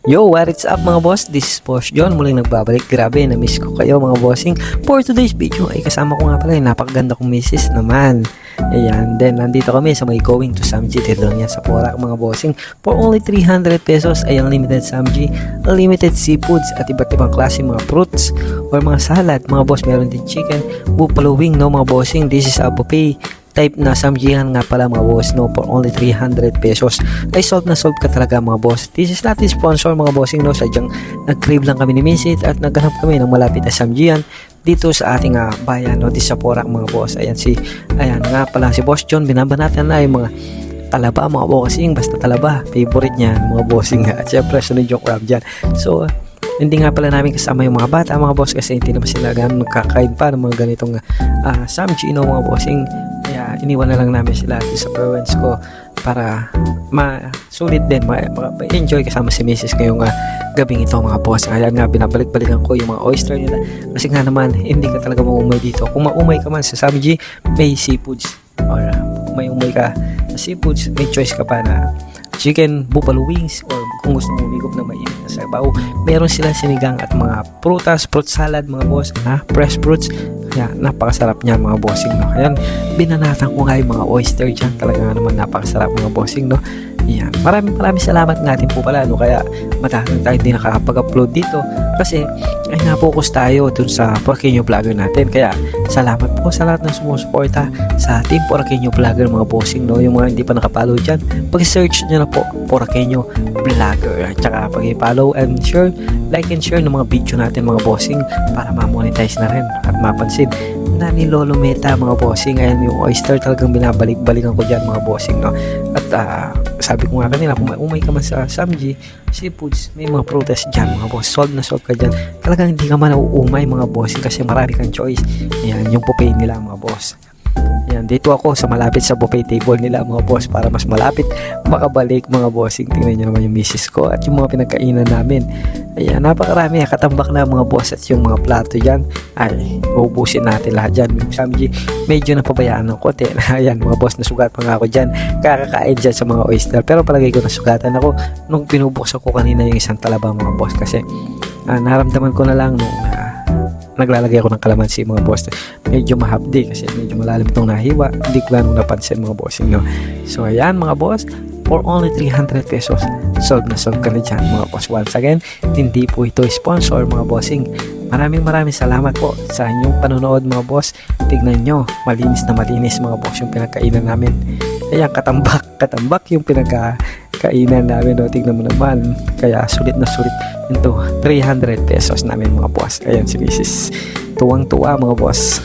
Yo, what is up mga boss? This is Boss John, muling nagbabalik. Grabe, na-miss ko kayo mga bossing. For today's video ay kasama ko nga pala yung napakaganda kong misis naman. Ayan, then nandito kami sa may going to Samji. Dito lang yan sa Porac mga bossing. For only 300 pesos ay unlimited Samji, unlimited seafoods at iba't ibang klase mga fruits or mga salad. Mga boss, meron din chicken, buffalo wing, no mga bossing. This is a buffet type na samjihan nga pala mga boss, no, for only 300 pesos ay solve na solve ka talaga mga boss. This is not a sponsor mga bossing, no, sadyang nag-crave lang kami ni Misit at naghanap kami ng malapit na samjihan dito sa ating bayan, no, sa Porac mga boss. Ayan nga pala si Boss John, binabanatan na yung mga talaba mga bossing, basta talaba favorite niya mga bossing at syempre sunod yung crab dyan. So hindi nga pala namin kasama yung mga bata mga boss kasi hindi naman sila ganun magkakain pa ng mga ganitong samji, no, mga bossing. Kaya iniwan na lang namin sila sa parents ko para sulit din ma-enjoy kasama si Mrs. ngayong gabing ito mga boss. Kaya nga binabalik-balikan ko yung mga oyster nila kasi nga naman hindi ka talaga maumay dito. Kung maumay ka man sa samji, may seafoods, or kung may umay ka sa seafoods, may choice ka pa na chicken, buffalo wings, or kung gusto mo umigop na mainit na sabaw, meron sila sinigang at mga prutas, fruit salad mga boss, fresh fruits. Kaya napakasarap niyan mga bossing, no. Ayan, binanatan ko nga yung mga oyster dyan, talaga nga naman napakasarap mga bossing, no. Ayan, maraming salamat natin po pala, no. Kaya matagal tayo hindi nakakapag-upload dito kasi ay na-focus tayo dun sa Poraqueño Vlogger natin. Kaya salamat po sa lahat ng sumusuporta sa Team Poraqueño Vlogger mga bossing, no. Yung mga hindi pa nakapollow dyan, pag-search nyo na po Poraqueño Vlogger at saka pag-follow and share, like and share ng mga video natin mga bossing para ma-monetize na rin at mapansin na ni Lolo Meta mga bossing. Ayan, yung oyster talagang binabalik-balikan ko dyan mga bossing, no. At sabi ko nga kanila, kung umay ka man sa samji, seafoods, may mga prutas dyan mga boss, solve na solve ka dyan. Talagang hindi ka man nauumay mga bossing kasi marami kang choice. Ayan, yung buffet nila mga boss. Ayan, dito ako sa malapit sa buffet table nila mga boss para mas malapit makabalik mga bossing. Tingnan nyo naman yung misis ko at yung mga pinagkainan namin. Ayan, napakarami, katambak na mga boss at yung mga plato dyan ay uubusin natin lahat dyan. Yung samji medyo napabayaan ng kote. Ayan mga boss, nasugat pa nga ako dyan kakakain dyan sa mga oyster, pero palagay ko nasugatan ako nung pinubuksan ko kanina yung isang talaba mga boss kasi naramdaman ko na lang nung naglalagay ako ng kalamansi mga boss, medyo mahapdi kasi medyo malalim itong nahiwa, hindi ko ganong napansin mga bossing, no. So ayan mga boss, for only 300 pesos solve na solve ka na dyan mga boss. Once again, hindi po ito sponsor mga bossing. Maraming salamat po sa inyong panonood mga boss. Tignan nyo, malinis na malinis mga boss yung pinagkainan namin. Ayan, katambak yung pinagkainan namin, no. Tignan mo naman, kaya sulit na sulit ito, 300 pesos namin mga boss. Ayan si Mrs. Tuwang-tuwa mga boss.